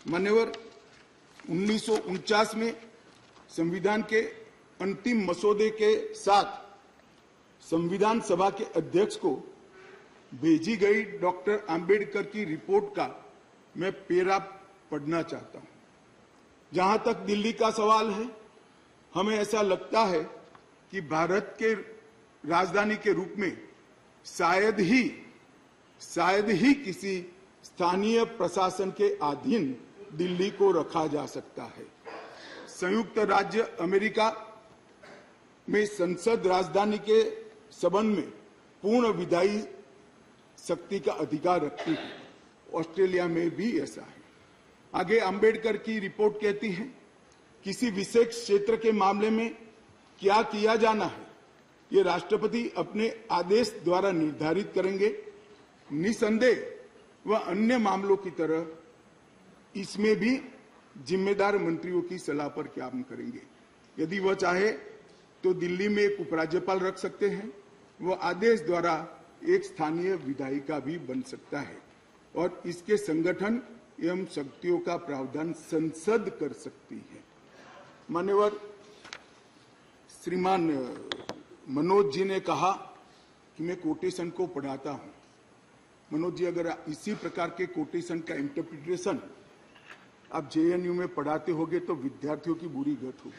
मान्यवर, 1949 में संविधान के अंतिम मसौदे के साथ संविधान सभा के अध्यक्ष को भेजी गई डॉक्टर आंबेडकर की रिपोर्ट का मैं पेरा पढ़ना चाहता हूं। जहां तक दिल्ली का सवाल है, हमें ऐसा लगता है कि भारत के राजधानी के रूप में शायद ही किसी स्थानीय प्रशासन के अधीन दिल्ली को रखा जा सकता है। संयुक्त राज्य अमेरिका में संसद राजधानी के संबंध में पूर्ण विधायी शक्ति का अधिकार रखती है। ऑस्ट्रेलिया में भी ऐसा है। आगे अंबेडकर की रिपोर्ट कहती है, किसी विशेष क्षेत्र के मामले में क्या किया जाना है, ये राष्ट्रपति अपने आदेश द्वारा निर्धारित करेंगे। निसंदेह वह अन्य मामलों की तरह इसमें भी जिम्मेदार मंत्रियों की सलाह पर काम करेंगे। यदि वह चाहे तो दिल्ली में एक उपराज्यपाल रख सकते हैं। वह आदेश द्वारा एक स्थानीय विधायिका भी बन सकता है और इसके संगठन एवं शक्तियों का प्रावधान संसद कर सकती है। मान्यवर, श्रीमान मनोज जी ने कहा कि मैं कोटेशन को पढ़ाता हूं। मनोज जी, अगर इसी प्रकार के कोटेशन का इंटरप्रिटेशन आप जेएनयू में पढ़ाते होगे तो विद्यार्थियों की बुरी गत होगी।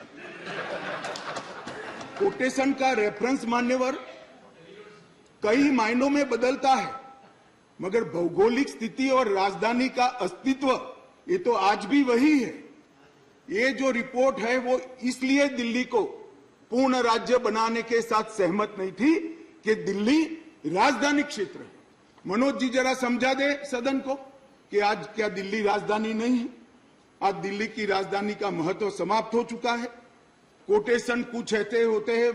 कोटेशन का रेफरेंस मान्यवर कई मायनों में बदलता है, मगर भौगोलिक स्थिति और राजधानी का अस्तित्व ये तो आज भी वही है। ये जो रिपोर्ट है वो इसलिए दिल्ली को पूर्ण राज्य बनाने के साथ सहमत नहीं थी कि दिल्ली राजधानी क्षेत्र है। मनोज जी जरा समझा दे सदन को कि आज क्या दिल्ली राजधानी नहीं है? आज दिल्ली की राजधानी का महत्व समाप्त हो चुका है। कोटेशन कुछ ऐसे होते हैं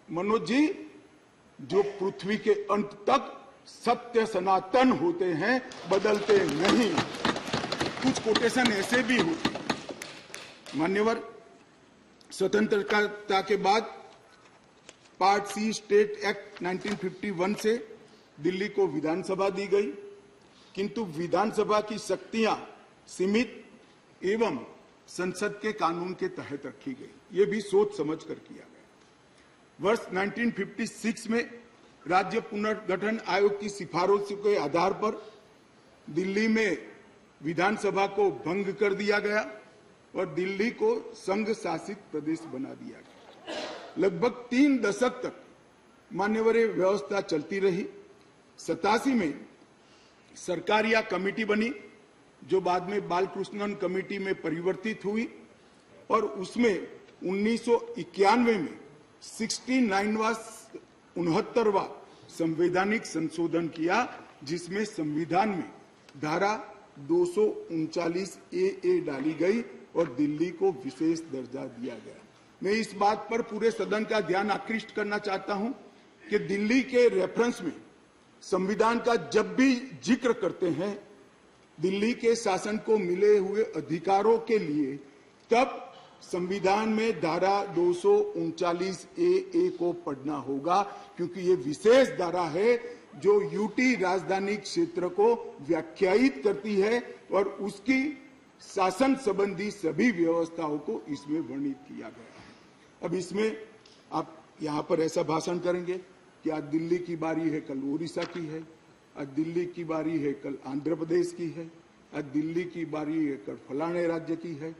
मनोज जी, जो पृथ्वी के अंत तक सत्य सनातन होते हैं, बदलते नहीं। कुछ कोटेशन ऐसे भी होते हैं। मान्यवर, स्वतंत्रता के बाद पार्ट सी स्टेट एक्ट 1951 से दिल्ली को विधानसभा दी गई, किंतु विधानसभा की शक्तियां सीमित एवं संसद के कानून के तहत रखी गई। ये भी सोच समझकर किया गया। वर्ष 1956 में राज्य पुनर्गठन आयोग की सिफारिशों के आधार पर दिल्ली में विधानसभा को भंग कर दिया गया और दिल्ली को संघ शासित प्रदेश बना दिया गया। लगभग 3 दशक तक मान्यवर व्यवस्था चलती रही। 87 में सरकारिया कमेटी बनी, जो बाद में बालकृष्णन कमेटी में परिवर्तित हुई और उसमें 1991 में 69वां संवैधानिक संशोधन किया, जिसमें संविधान में धारा 239 ए डाली गई और दिल्ली को विशेष दर्जा दिया गया। मैं इस बात पर पूरे सदन का ध्यान आकृष्ट करना चाहता हूं कि दिल्ली के रेफरेंस में संविधान का जब भी जिक्र करते हैं दिल्ली के शासन को मिले हुए अधिकारों के लिए, तब संविधान में धारा 239 ए को पढ़ना होगा, क्योंकि ये विशेष धारा है जो यूटी राजधानी क्षेत्र को व्याख्यायित करती है और उसकी शासन संबंधी सभी व्यवस्थाओं को इसमें वर्णित किया गया है। अब इसमें आप यहाँ पर ऐसा भाषण करेंगे कि आज दिल्ली की बारी है, कल उड़ीसा की है, आज दिल्ली की बारी है, कल आंध्र प्रदेश की है, आज दिल्ली की बारी है, कल फलाने राज्य की है।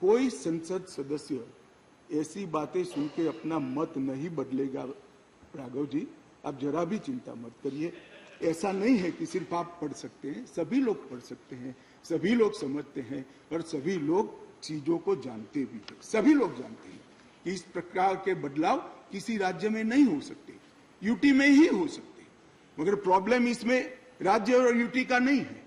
कोई संसद सदस्य ऐसी बातें सुन के अपना मत नहीं बदलेगा। राघव जी, आप जरा भी चिंता मत करिए। ऐसा नहीं है कि सिर्फ आप पढ़ सकते हैं, सभी लोग पढ़ सकते हैं, सभी लोग समझते हैं और सभी लोग चीजों को जानते भी हैं। सभी लोग जानते हैं कि इस प्रकार के बदलाव किसी राज्य में नहीं हो सकते, यूटी में ही हो सकते। मगर प्रॉब्लम इसमें राज्य और यूटी का नहीं है।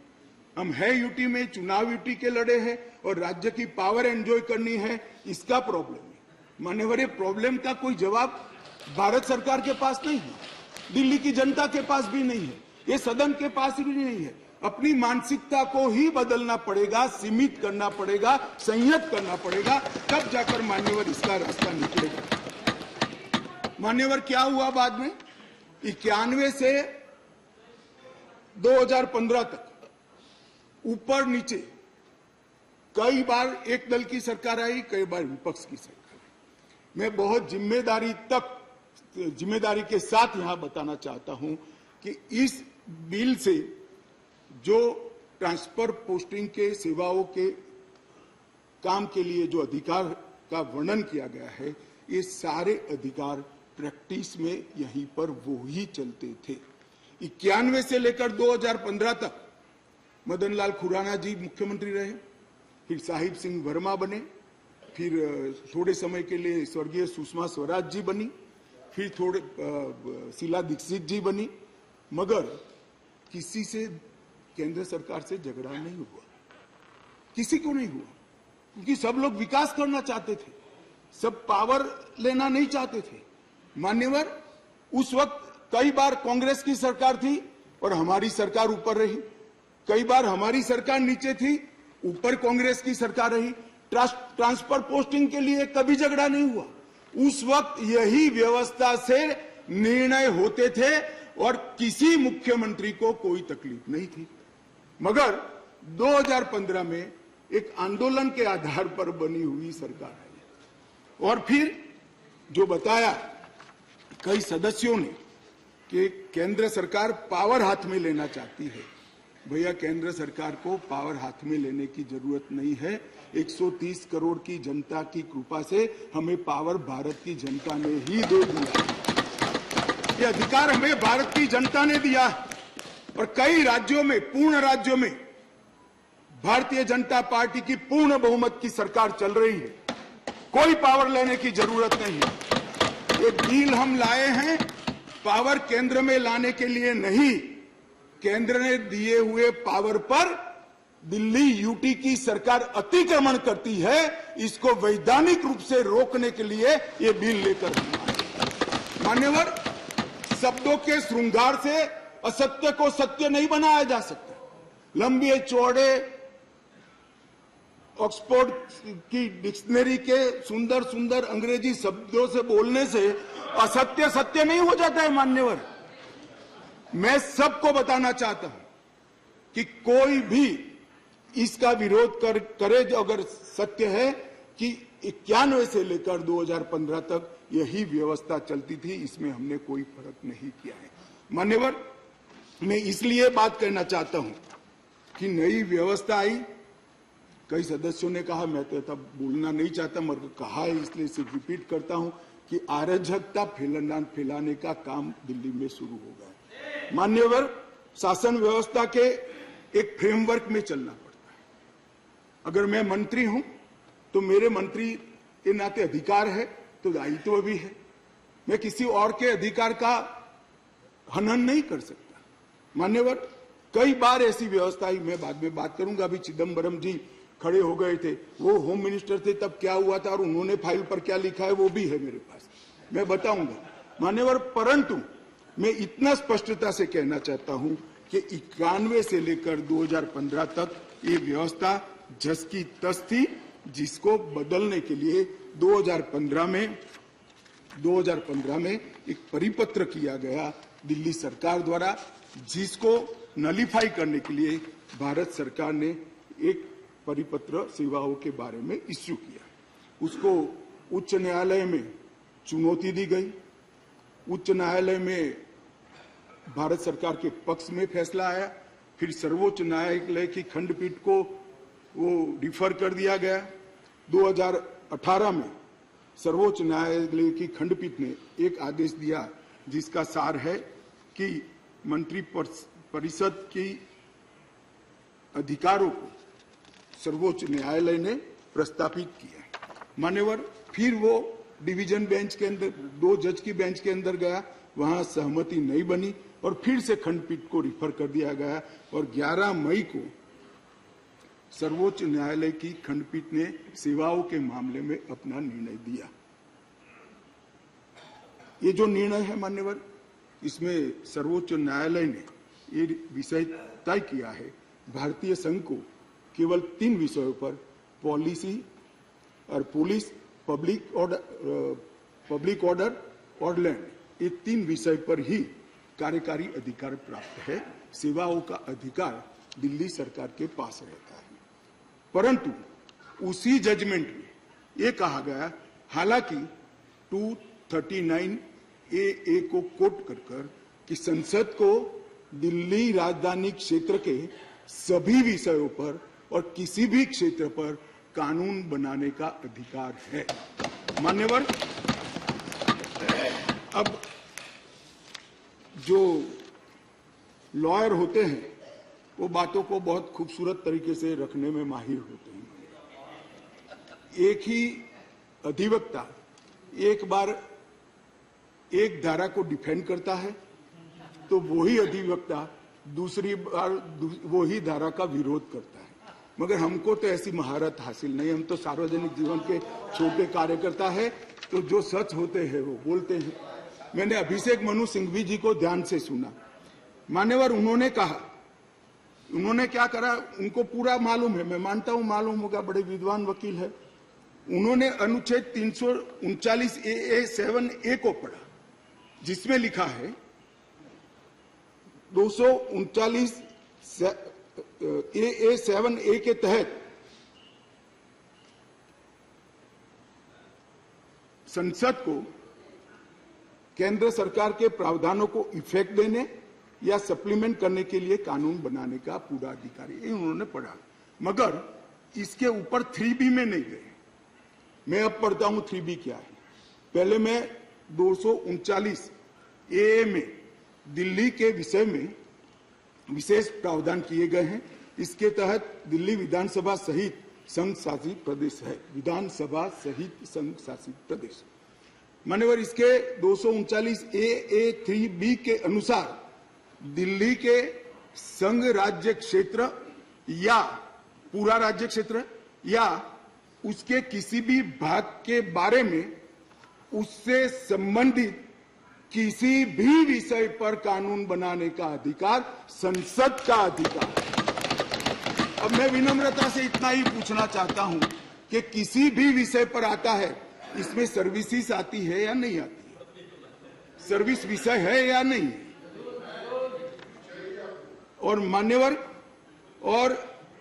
हम है यूटी में, चुनाव यूटी के लड़े हैं और राज्य की पावर एंजॉय करनी है, इसका प्रॉब्लम है। मान्यवर, प्रॉब्लम का कोई जवाब भारत सरकार के पास नहीं है, दिल्ली की जनता के पास भी नहीं है, ये सदन के पास भी नहीं है। अपनी मानसिकता को ही बदलना पड़ेगा, सीमित करना पड़ेगा, संयत करना पड़ेगा, तब जाकर मान्यवर इसका रास्ता निकलेगा। मान्यवर, क्या हुआ बाद में? 91 से 2015 तक ऊपर नीचे कई बार एक दल की सरकार आई, कई बार विपक्ष की सरकार आई। मैं बहुत जिम्मेदारी के साथ यहां बताना चाहता हूं कि इस बिल से जो ट्रांसफर पोस्टिंग के सेवाओं के काम के लिए जो अधिकार का वर्णन किया गया है, ये सारे अधिकार प्रैक्टिस में यहीं पर वो ही चलते थे। 91 से लेकर 2015 तक मदनलाल खुराना जी मुख्यमंत्री रहे, फिर साहिब सिंह वर्मा बने, फिर थोड़े समय के लिए स्वर्गीय सुषमा स्वराज जी बनी, फिर थोड़े शीला दीक्षित जी बनी, मगर किसी से केंद्र सरकार से झगड़ा नहीं हुआ, किसी को नहीं हुआ, क्योंकि सब लोग विकास करना चाहते थे, सब पावर लेना नहीं चाहते थे। मान्यवर, उस वक्त कई बार कांग्रेस की सरकार थी और हमारी सरकार ऊपर रही, कई बार हमारी सरकार नीचे थी, ऊपर कांग्रेस की सरकार रही। ट्रांसफर पोस्टिंग के लिए कभी झगड़ा नहीं हुआ। उस वक्त यही व्यवस्था से निर्णय होते थे और किसी मुख्यमंत्री को कोई तकलीफ नहीं थी। मगर 2015 में एक आंदोलन के आधार पर बनी हुई सरकार है और फिर जो बताया कई सदस्यों ने कि केंद्र सरकार पावर हाथ में लेना चाहती है, भैया केंद्र सरकार को पावर हाथ में लेने की जरूरत नहीं है। 130 करोड़ की जनता की कृपा से हमें पावर भारत की जनता ने ही दे दिया। ये अधिकार हमें भारत की जनता ने दिया और कई राज्यों में, पूर्ण राज्यों में भारतीय जनता पार्टी की पूर्ण बहुमत की सरकार चल रही है। कोई पावर लेने की जरूरत नहीं है। ये बिल हम लाए हैं पावर केंद्र में लाने के लिए नहीं, केंद्र ने दिए हुए पावर पर दिल्ली यूटी की सरकार अतिक्रमण करती है, इसको वैधानिक रूप से रोकने के लिए ये बिल लेकर मान्यवर, शब्दों के श्रृंगार से असत्य को सत्य नहीं बनाया जा सकता। लंबे चौड़े ऑक्सफोर्ड की डिक्शनरी के सुंदर सुंदर अंग्रेजी शब्दों से बोलने से असत्य सत्य नहीं हो जाता है। मान्यवर, मैं सबको बताना चाहता हूं कि कोई भी इसका विरोध करे जो अगर सत्य है कि 91 से लेकर 2015 तक यही व्यवस्था चलती थी, इसमें हमने कोई फर्क नहीं किया है। मान्यवर, मैं इसलिए बात करना चाहता हूं कि नई व्यवस्था आई, कई सदस्यों ने कहा, मैं तो तब बोलना नहीं चाहता मगर कहा है इसलिए सिर्फ रिपीट करता हूं कि अराजकता फैलाने का काम दिल्ली में शुरू हो गया। मान्यवर, शासन व्यवस्था के एक फ्रेमवर्क में चलना पड़ता है। अगर मैं मंत्री हूं तो मेरे मंत्री के नाते अधिकार है तो दायित्व भी है। मैं किसी और के अधिकार का हनन नहीं कर सकता। मान्यवर, कई बार ऐसी व्यवस्था ही, मैं बाद में बात करूंगा, अभी चिदम्बरम जी खड़े हो गए थे, वो होम मिनिस्टर थे, तब क्या हुआ था और उन्होंने फाइल पर क्या लिखा है वो भी है मेरे पास, मैं बताऊंगा। मान्यवर, परंतु मैं इतना स्पष्टता से कहना चाहता हूं कि 91 से लेकर 2015 तक ये व्यवस्था जस की तस थी, जिसको बदलने के लिए 2015 में एक परिपत्र किया गया दिल्ली सरकार द्वारा, जिसको नलीफाई करने के लिए भारत सरकार ने एक परिपत्र सेवाओं के बारे में इश्यू किया। उसको उच्च न्यायालय में चुनौती दी गई। उच्च न्यायालय में भारत सरकार के पक्ष में फैसला आया, फिर सर्वोच्च न्यायालय की खंडपीठ को वो डिफर कर दिया गया। 2018 में सर्वोच्च न्यायालय की खंडपीठ ने एक आदेश दिया जिसका सार है कि मंत्री परिषद की अधिकारों को सर्वोच्च न्यायालय ने प्रस्तावित किया। मान्यवर, फिर वो डिवीजन बेंच के अंदर, 2 जज की बेंच के अंदर गया, वहां सहमति नहीं बनी और फिर से खंडपीठ को रिफर कर दिया गया और 11 मई को सर्वोच्च न्यायालय की खंडपीठ ने सेवाओं के मामले में अपना निर्णय दिया। ये जो निर्णय है मान्यवर, इसमें सर्वोच्च न्यायालय ने ये विषय तय किया है, भारतीय संघ को केवल 3 विषयों पर, पॉलिसी और पुलिस, पब्लिक ऑर्डर और लैंड, ये 3 विषय पर ही कार्यकारी अधिकार प्राप्त है। सेवाओं का अधिकार दिल्ली सरकार के पास रहता है। परंतु उसी जजमेंट में ये कहा गया, हालांकि 239 ए को कोट कर कि संसद को दिल्ली राजधानी क्षेत्र के सभी विषयों पर और किसी भी क्षेत्र पर कानून बनाने का अधिकार है। मान्यवर, अब जो लॉयर होते हैं वो बातों को बहुत खूबसूरत तरीके से रखने में माहिर होते हैं। एक ही अधिवक्ता एक बार एक धारा को डिफेंड करता है तो वही अधिवक्ता दूसरी बार वही धारा का विरोध करता है। मगर हमको तो ऐसी महारत हासिल नहीं, हम तो सार्वजनिक जीवन के छोटे कार्यकर्ता है, तो जो सच होते हैं वो बोलते हैं। मैंने अभिषेक मनु सिंघवी जी को ध्यान से सुना। मान्यवर, उन्होंने कहा, उन्होंने क्या करा उनको पूरा मालूम है, मैं मानता हूं मालूम होगा, बड़े विद्वान वकील है। उन्होंने अनुच्छेद 339 7A को पढ़ा, जिसमें लिखा है 239 7A के तहत संसद को केंद्र सरकार के प्रावधानों को इफेक्ट देने या सप्लीमेंट करने के लिए कानून बनाने का पूरा अधिकार है। उन्होंने पढ़ा, मगर इसके ऊपर 3B में नहीं गए। मैं अब पढ़ता हूं 3B क्या है। पहले मैं 239 ए में दिल्ली के विषय में विशेष प्रावधान किए गए हैं। इसके तहत दिल्ली विधानसभा सहित संघ शासित प्रदेश है, विधानसभा सहित संघ शासित प्रदेश। मान्यवर, इसके 239 ए 3B के अनुसार दिल्ली के संघ राज्य क्षेत्र या पूरा राज्य क्षेत्र या उसके किसी भी भाग के बारे में उससे संबंधित किसी भी विषय पर कानून बनाने का अधिकार संसद का अधिकार। अब मैं विनम्रता से इतना ही पूछना चाहता हूं कि किसी भी विषय पर आता है, इसमें सर्विसेज आती है या नहीं आती है? सर्विस विषय है या नहीं? और मान्यवर, और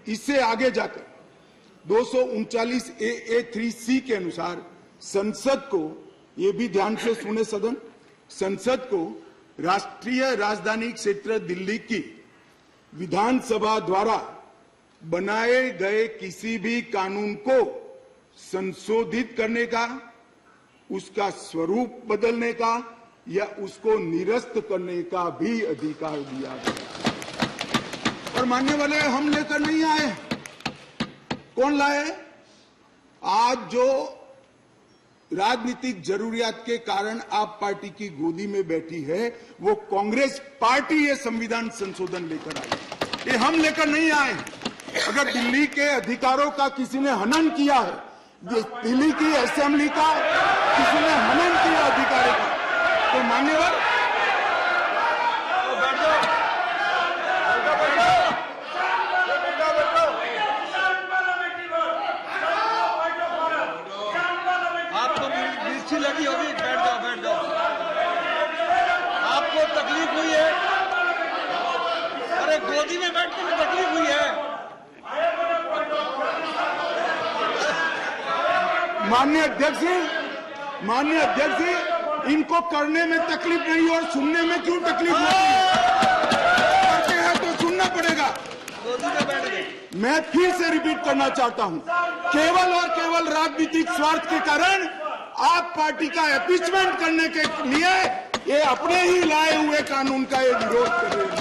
इससे आगे जाकर 239 ए 3C के अनुसार संसद को, ये भी ध्यान से सुने सदन, संसद को राष्ट्रीय राजधानी क्षेत्र दिल्ली की विधानसभा द्वारा बनाए गए किसी भी कानून को संशोधित करने का, उसका स्वरूप बदलने का या उसको निरस्त करने का भी अधिकार दिया गया। और मानने वाले हम लेकर नहीं आए, कौन लाए? आज जो राजनीतिक जरूरियात के कारण आप पार्टी की गोदी में बैठी है, वो कांग्रेस पार्टी ये संविधान संशोधन लेकर आई। ये हम लेकर नहीं आए। अगर दिल्ली के अधिकारों का किसी ने हनन किया है, दिल्ली की असेंबली का किसी ने हनन किया अधिकारों का, तो मान्यवर लगी होगी, बैठ जाओ, बैठ जाओ। आपको तकलीफ हुई है? अरे गोदी में बैठने में तकलीफ हुई है? माननीय अध्यक्ष जी, इनको करने में तकलीफ नहीं और सुनने में क्यों तकलीफ होती है? करते हैं तो सुनना पड़ेगा। गोदी में बैठ गए। मैं फिर से रिपीट करना चाहता हूं, केवल और केवल राजनीतिक स्वार्थ के कारण आप पार्टी का एपीचमेंट करने के लिए ये अपने ही लाए हुए कानून का ये विरोध कर रहे हैं।